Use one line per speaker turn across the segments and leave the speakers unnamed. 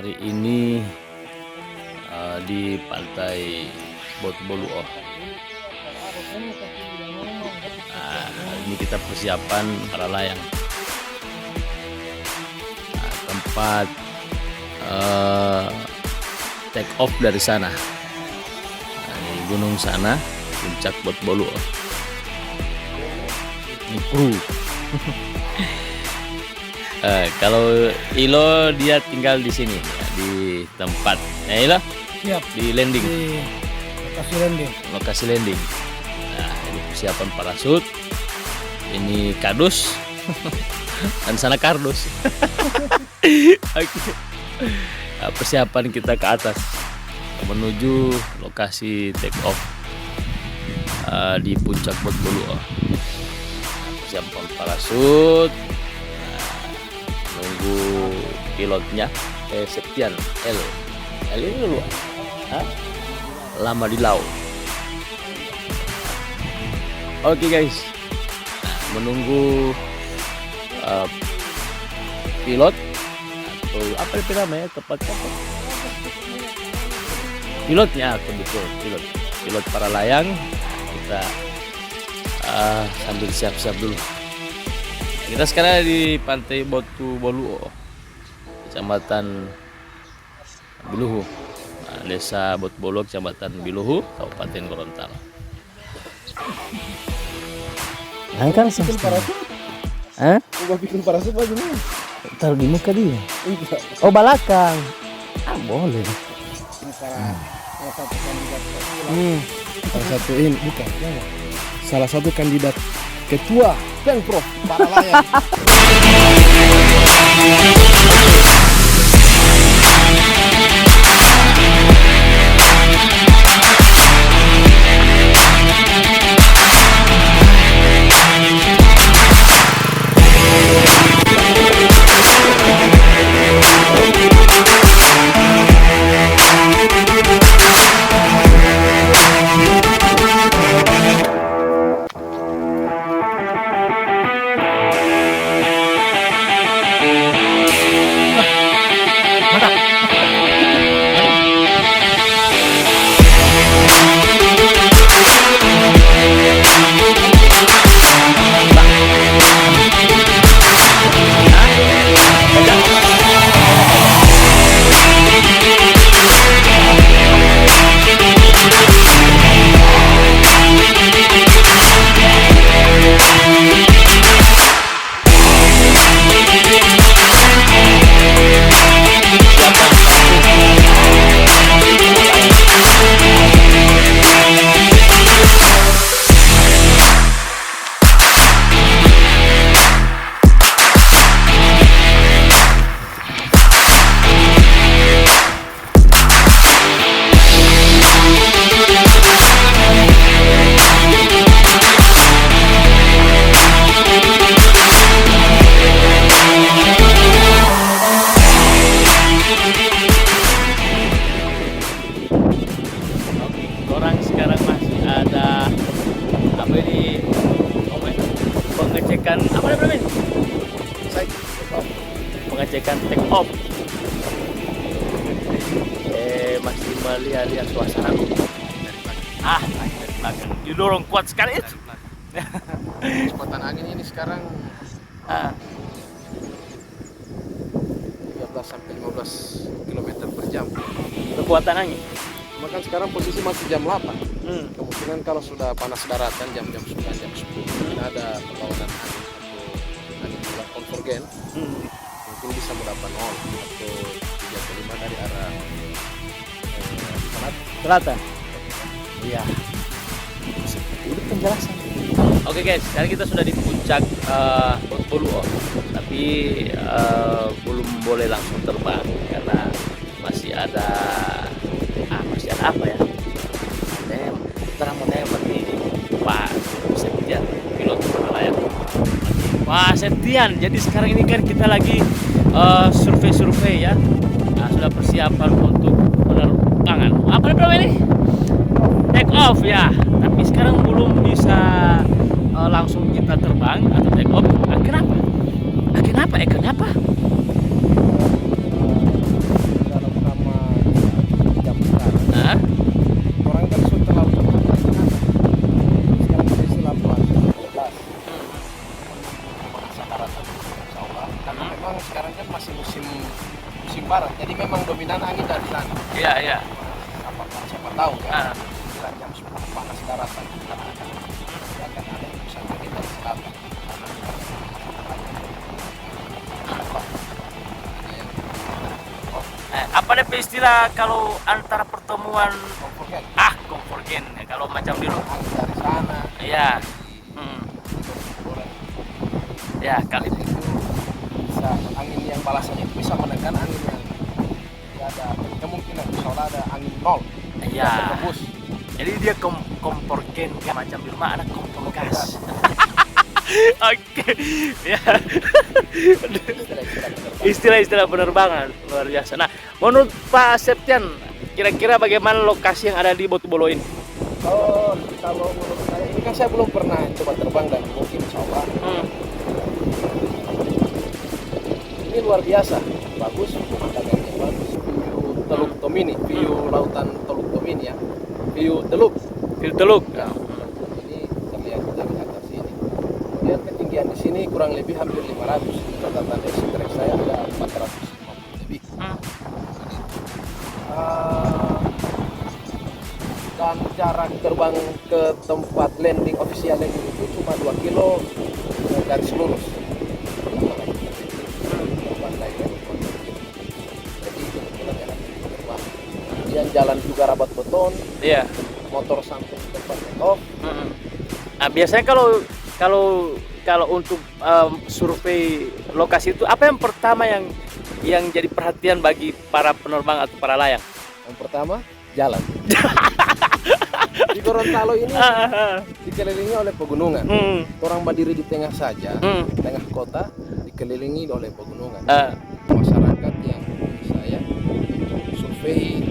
Hari ini di pantai Botboluo. Hari ini kita persiapan para layang. Tempat take off dari sana. Di gunung sana, puncak Botboluo. Kalau Ilo dia tinggal di sini ya, di tempat. Ilo
Siap
di landing,
di lokasi landing.
lokasi landing. Nah, ini persiapan parasut. Ini kardus dan sana kardus. Oke. Nah, persiapan kita ke atas menuju lokasi take off di puncak Botboluo. Persiapan parasut. Nunggu pilotnya Septian L ini dulu lama di laut. Oke guys, menunggu pilot atau apa itu namanya tepatnya pilotnya, atau betul pilot para layang. Kita sambil siap-siap dulu. Kita sekarang di pantai Botboluo, Kecamatan Biluhu, Desa Botboluo, Kecamatan Biluhu, Kabupaten Gorontalo.
Nah, kan bikin parasut. Coba bikin parasut aja nih.
Taruh di muka dia.
Iya.
Oh, balakang. Boleh.
Salah satu kandidat. Salah satu ini bukan. Salah satu kandidat ketua Pemprov para layang.
Orang sekarang masih ada apa ini pengecekan apa namanya? Pengecekan take off. Masih melihat suasana dulu. Dari belakang. Didorong kuat sekali itu.
Kecepatan angin ini sekarang 13 sampai 15 km per jam.
Kekuatan angin.
Cuma kan sekarang posisi masih jam 8. Kemungkinan kalau sudah panas daratan jam-jam 9, jam 10 mungkin ada perlawanan angin atau angin bulan konvergen. Mungkin bisa mendapat 0 atau 35 dari arah
Selatan. Iya. Itu penjelasan. Oke guys, sekarang kita sudah di puncak Botboluo, tapi belum boleh langsung terbang karena masih ada apa ya? Terang menembak di Pak Septian, pilot layang. Pak Septian, jadi sekarang ini kan kita lagi survei ya. Nah, sudah persiapan untuk penerbangan. Apa namanya ini? Take off ya. Tapi sekarang belum bisa langsung kita terbang atau take off. Kenapa? Kenapa?
memang sekarang kan masih musim barat, jadi memang dominan angin dari sana.
Iya, iya.
Siapa tahu
Ah.
kan, kira jam 10 panas daratan akan ada hembusan angin dari selatan.
Apa deh istilah kalau antara pertemuan
Konvergen,
konvergen kalau macam dulu?
angin dari sana.
Iya. Ya, kali
Itu bisa angin yang balasannya itu bisa menekan angin yang ada kemungkinan misalnya ada angin nol.
Iya.
Tembus.
Jadi dia komporgen kayak macam di rumah ada kompor gas. Oke. Ya. Istilah-istilah penerbangan luar biasa. Nah, menurut Pak Septian, kira-kira bagaimana lokasi yang ada di Botubolo ini?
Oh, kalau menurut saya ini kan saya belum pernah coba terbang dan mungkin insya Allah ini luar biasa, bagus, pemandangannya bagus, view Teluk Tomini, view lautan Teluk Tomini ya, view Teluk.
View Teluk.
Ini terlihat dari atas sini. Kemudian ketinggian di sini kurang lebih hampir 500. Catatan X-ray saya ada 450 lebih. Dan jarak terbang ke tempat landing official landing itu cuma 2 kilo garis lurus. Jadi kebetulan enak terbang. Kemudian jalan juga rabat beton.
Iya.
Motor sampai ke tempat take-off.
Nah, biasanya kalau untuk survei lokasi itu apa yang pertama yang jadi perhatian bagi para penerbang atau para layang?
Yang pertama, jalan. Di Gorontalo ini dikelilingi oleh pegunungan. Orang berdiri di tengah saja, tengah kota dikelilingi oleh pegunungan. Masyarakat yang saya survei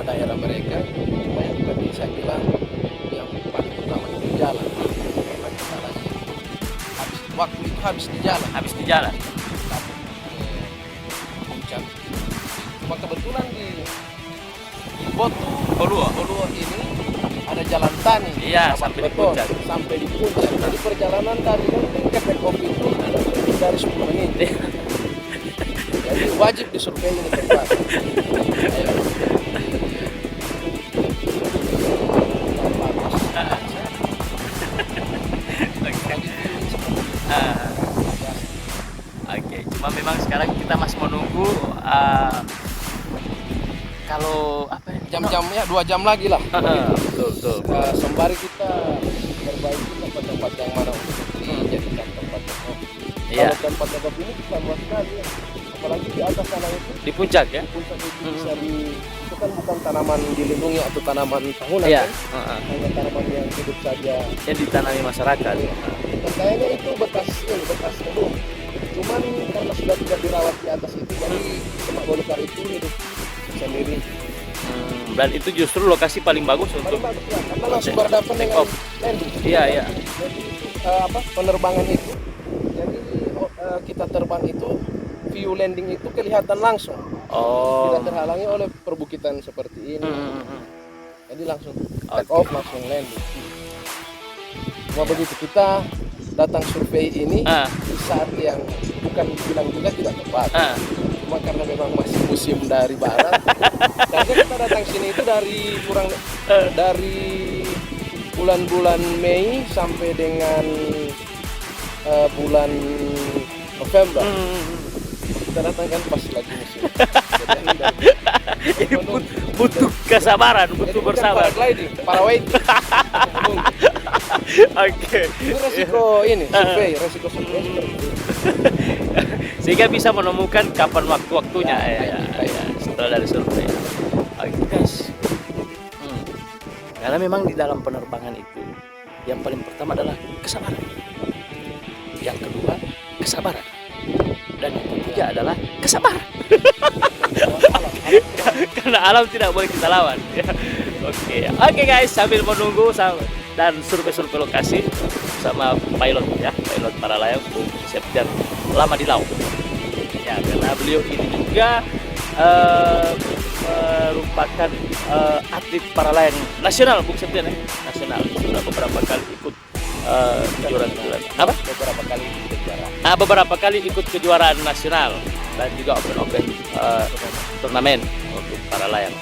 daerah mereka supaya kita bisa bilang yang paling utama itu jalan. Karena kita lagi waktu itu habis di jalan. Puncak. Cuma kebetulan di Boluo ini ada jalan tani.
Iya, sampai di puncak.
Sampai di puncak. Jadi perjalanan dari landing ke take-off itu lebih dari 10 menit. Jadi wajib disurvei ini tempat. Ayo.
Oke, cuma memang sekarang kita masih menunggu kalau apa ya?
Jam-jamnya 2 jam lagi lah.
Betul.
Sembari kita perbaiki tempat-tempat yang mana untuk dijadikan tempat take-off.
Iya.
Kalau tempat take-off ini kita luas sekali ya. Apalagi di atas sana itu.
Di puncak ya?
Di puncak itu bisa itu kan bukan tanaman dilindungi atau tanaman tahunan
Iya.
kan? Hanya tanaman yang hidup saja.
Yang ditanami masyarakat.
Dan kayaknya itu bekas kebun. Cuman karena sudah tidak dirawat di atas itu, jadi semak belukar itu hidup sendiri.
Dan itu justru lokasi paling bagus
Paling
untuk
bagus ya, karena langsung berhadapan dengan
take-off.
landing.
Iya.
Jadi penerbangan itu, jadi kita terbang itu view landing itu kelihatan langsung.
Oh.
Tidak terhalangi oleh perbukitan seperti ini. Jadi langsung take off, langsung landing. Cuma begitu kita datang survei ini di saat yang bukan bilang juga tidak tepat. Cuma karena memang masih musim dari barat. Dan kita datang sini itu dari bulan-bulan Mei sampai dengan bulan November. Kita datang kan pas lagi musim.
Jadi butuh kesabaran, butuh bersabar.
Paragliding.
Oke.
Itu resiko resiko survei seperti itu.
Sehingga bisa menemukan kapan waktu-waktunya ya, setelah dari survei. Oke guys. Karena memang di dalam penerbangan itu yang paling pertama adalah kesabaran. Yang kedua kesabaran. Dan yang ketiga adalah kesabaran. Karena alam tidak boleh kita lawan. Oke guys, sambil menunggu dan survei lokasi sama pilot para layang Bung Septian lama di laut. Ya, karena beliau ini juga merupakan atlet para layang nasional Bung Septian ya. Nasional sudah beberapa kali ikut kejuaraan apa?
Beberapa kali juara.
Beberapa kali ikut kejuaraan nasional dan juga open turnamen untuk para layang.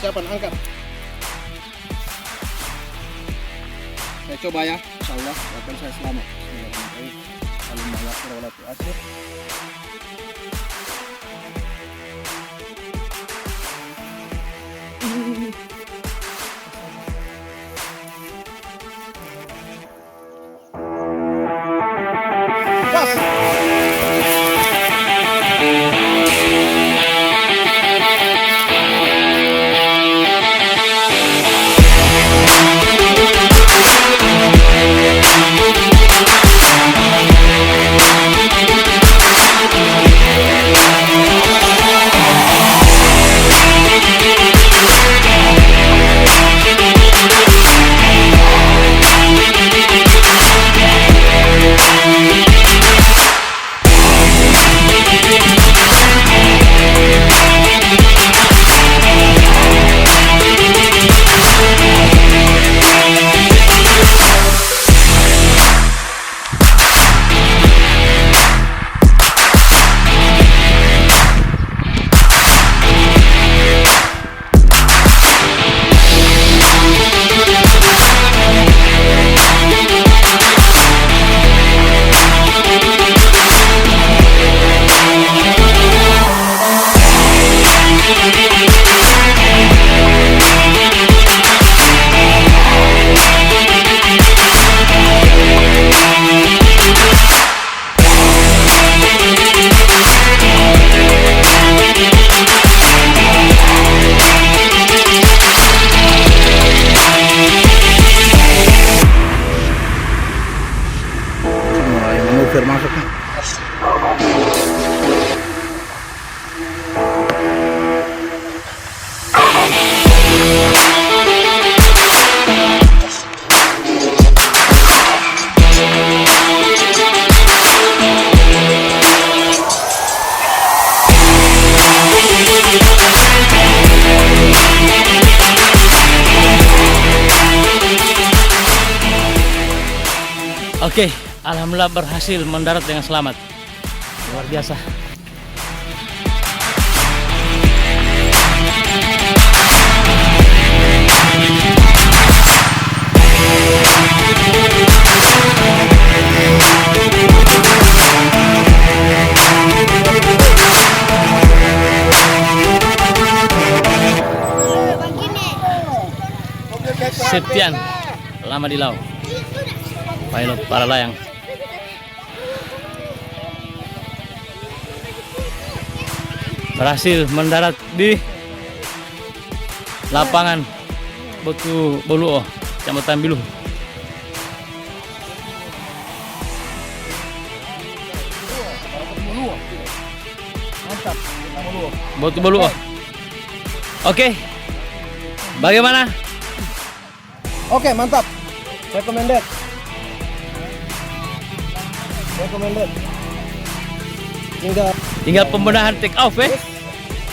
Persiapan angkat. Saya coba ya, insyaallah akan saya selamat. Bismillahirrahmanirrahim. Alhamdulillah wala tu'asir.
Oke, alhamdulillah berhasil mendarat dengan selamat. Luar biasa. Septian lama di laut, pilot para layang. Berhasil mendarat di lapangan Botu Boluo, Kecamatan Biluh. Botu Boluo. Oke, bagaimana?
Oke, mantap. Recommended.
Tinggal pembenahan take off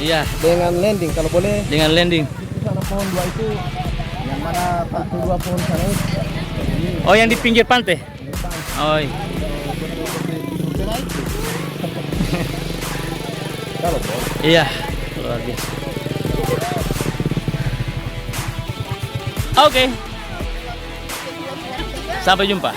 Iya,
Dengan landing kalau boleh.
dengan landing.
Itu sana pohon dua itu yang mana tak dua pohon sana itu.
Oh, yang di pinggir pantai. Oh, iya.
Kalau boleh.
Iya, luar biasa. Oke. Sampai jumpa.